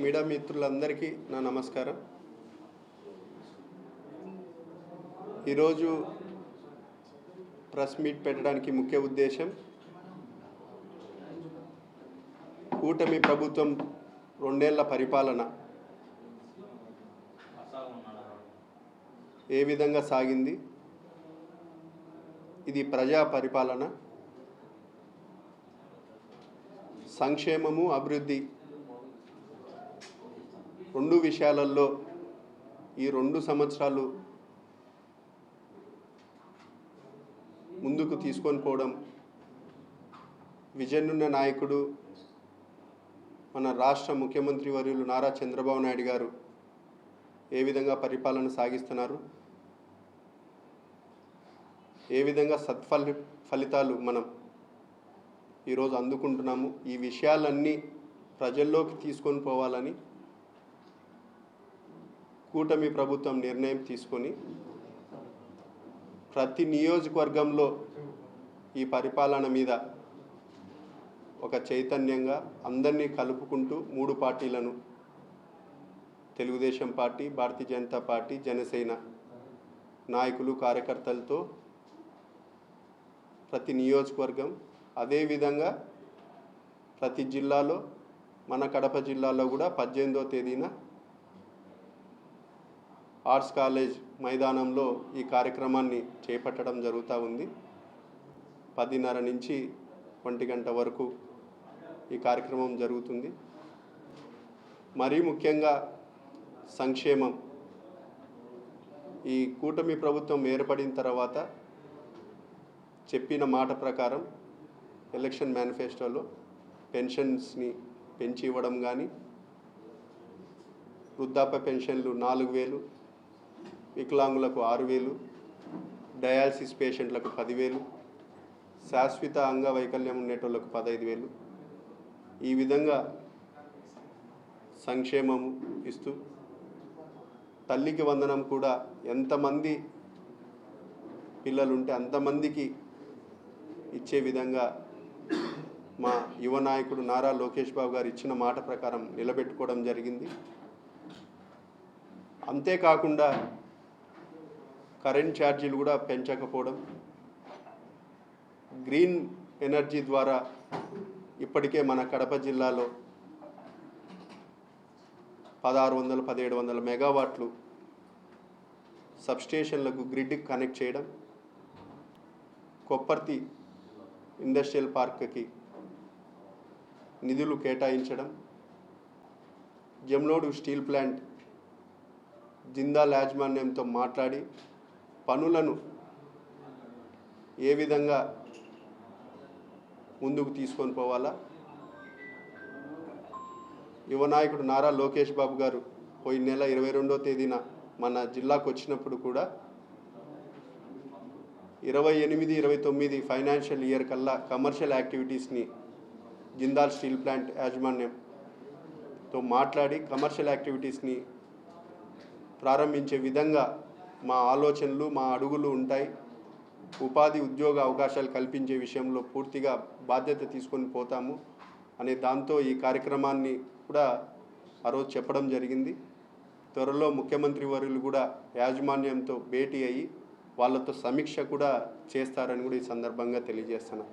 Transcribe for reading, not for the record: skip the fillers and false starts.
Media మిత్రులందరికీ నా నమస్కారం. ఈరోజు ప్రెస్ మీట్ పెట్టడానికి ముఖ్య ఉద్దేశం కూటమి ప్రభుత్వం 2 ఏళ్ల పరిపాలన ఏ విధంగా సాగింది, ఇది ప్రజా పరిపాలన, సంక్షేమము అభివృద్ధి రెండు విషయాలలో ఈ 2 సంవత్సరాలు ముందుకు తీసుకొని పోవడం విజన్ ఉన్న నాయకుడు మన రాష్ట్ర ముఖ్యమంత్రి వర్యులు నారా చంద్రబాబు నాయుడు గారు ఏ విధంగా పరిపాలన సాగిస్తున్నారు, ఏ విధంగా ఫలితాలు మనం ఈరోజు అందుకుంటున్నాము, ఈ విషయాలన్నీ ప్రజల్లోకి తీసుకొని పోవాలని కూటమి ప్రభుత్వం నిర్ణయం తీసుకొని ప్రతి నియోజకవర్గంలో ఈ పరిపాలన మీద ఒక చైతన్యంగా అందరినీ కలుపుకుంటూ 3 పార్టీలను తెలుగుదేశం పార్టీ, భారతీయ జనతా పార్టీ, జనసేన నాయకులు కార్యకర్తలతో ప్రతి నియోజకవర్గం, అదేవిధంగా ప్రతి జిల్లాలో మన కడప జిల్లాలో కూడా 18వ తేదీన ఆర్ట్స్ కాలేజ్ మైదానంలో ఈ కార్యక్రమాన్ని చేపట్టడం జరుగుతూ ఉంది. 10:30 నుంచి 1 గంట వరకు ఈ కార్యక్రమం జరుగుతుంది. మరీ ముఖ్యంగా సంక్షేమం. ఈ కూటమి ప్రభుత్వం ఏర్పడిన తర్వాత చెప్పిన మాట ప్రకారం ఎలక్షన్ మేనిఫెస్టోలో పెన్షన్స్ని పెంచి ఇవ్వడం కానీ, వృద్ధాప్య పెన్షన్లు 4,000, వికలాంగులకు 6,000, డయాలసిస్ పేషెంట్లకు 10,000, శాశ్వత అంగవైకల్యం ఉండేటోళ్లకు 15,000, ఈ విధంగా సంక్షేమము ఇస్తూ తల్లికి వందనం కూడా ఎంతమంది పిల్లలుంటే అంతమందికి ఇచ్చే విధంగా మా యువ నాయకుడు నారా లోకేష్ బాబు గారు ఇచ్చిన మాట ప్రకారం నిలబెట్టుకోవడం జరిగింది. అంతేకాకుండా కరెంట్ ఛార్జీలు కూడా పెంచకపోవడం, గ్రీన్ ఎనర్జీ ద్వారా ఇప్పటికే మన కడప జిల్లాలో 1600-1700 మెగావాట్లు సబ్స్టేషన్లకు గ్రిడ్కి కనెక్ట్ చేయడం, కొప్పర్తి ఇండస్ట్రియల్ పార్క్కి నిధులు కేటాయించడం, జమ్లోడు స్టీల్ ప్లాంట్ జిందాల్ యాజమాన్యంతో మాట్లాడి పనులను ఏ విధంగా ముందుకు తీసుకొని పోవాలా, యువ నాయకుడు నారా లోకేష్ బాబు గారు పోయిన నెల 22వ తేదీన మన జిల్లాకు వచ్చినప్పుడు కూడా 28-29 ఫైనాన్షియల్ ఇయర్ కల్లా కమర్షియల్ యాక్టివిటీస్ని జిందాల్ స్టీల్ ప్లాంట్ యాజమాన్యంతో మాట్లాడి కమర్షియల్ యాక్టివిటీస్ని ప్రారంభించే విధంగా మా ఆలోచనలు, మా అడుగులు ఉంటాయి. ఉపాధి ఉద్యోగ అవకాశాలు కల్పించే విషయంలో పూర్తిగా బాధ్యత తీసుకొని పోతాము అనే దాంతో ఈ కార్యక్రమాన్ని కూడా ఆ రోజు చెప్పడం జరిగింది. త్వరలో ముఖ్యమంత్రి వర్యులు కూడా యాజమాన్యంతో భేటీ అయ్యి వాళ్ళతో సమీక్ష కూడా చేస్తారని కూడా ఈ సందర్భంగా తెలియజేస్తున్నాను.